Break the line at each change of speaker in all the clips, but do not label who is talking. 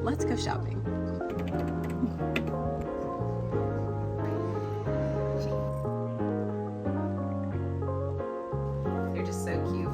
let's go shopping. They're just so cute.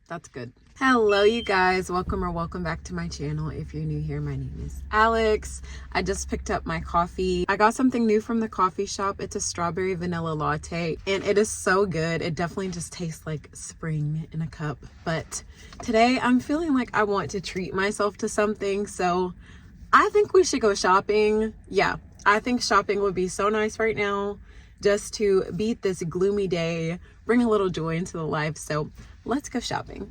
That's good. Hello you guys, welcome back to my channel. If you're new here, my name is Alex. I just picked up my coffee. I got something new from the coffee shop. It's a strawberry vanilla latte and it is so good. It definitely just tastes like spring in a cup. But today I'm feeling like I want to treat myself to something, so I think we should go shopping. Yeah, I think shopping would be so nice right now, just to beat this gloomy day, bring a little joy into the life. So let's go shopping.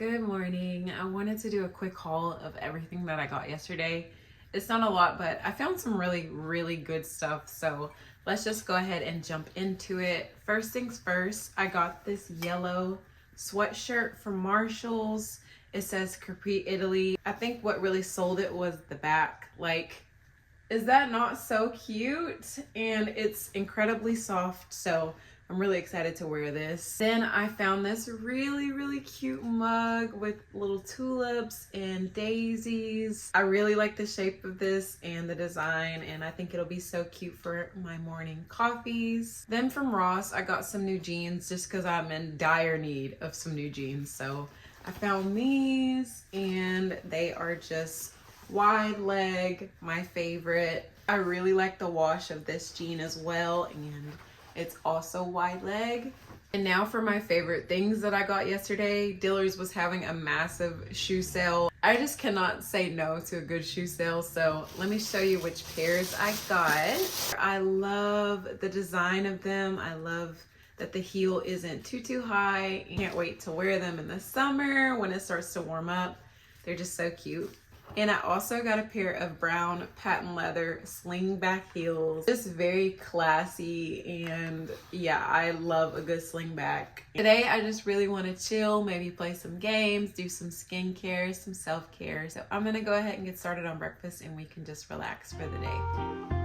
Good morning. I wanted to do a quick haul of everything that I got yesterday. It's not a lot, but I found some really good stuff. So let's just go ahead and jump into it. First things first, I got this yellow sweatshirt from Marshall's. It says Capri, Italy. I think what really sold it was the back. Like, is that not so cute? And it's incredibly soft, so I'm really excited to wear this. Then I found this really cute mug with little tulips and daisies. I really like the shape of this and the design, and I think it'll be so cute for my morning coffees. Then from Ross, I got some new jeans just because I'm in dire need of some new jeans. So I found these, and they are just wide leg, my favorite. I really like the wash of this jean as well, and it's also wide leg. And now for my favorite things that I got yesterday. Dillard's was having a massive shoe sale. I just cannot say no to a good shoe sale, so let me show you which pairs I got. I love the design of them. I love that the heel isn't too high. Can't wait to wear them in the summer when it starts to warm up. They're just so cute. And I also got a pair of brown patent leather slingback heels. Just very classy, and yeah, I love a good slingback. Today I just really want to chill, maybe play some games, do some skincare, some self-care. So I'm gonna go ahead and get started on breakfast, and we can just relax for the day.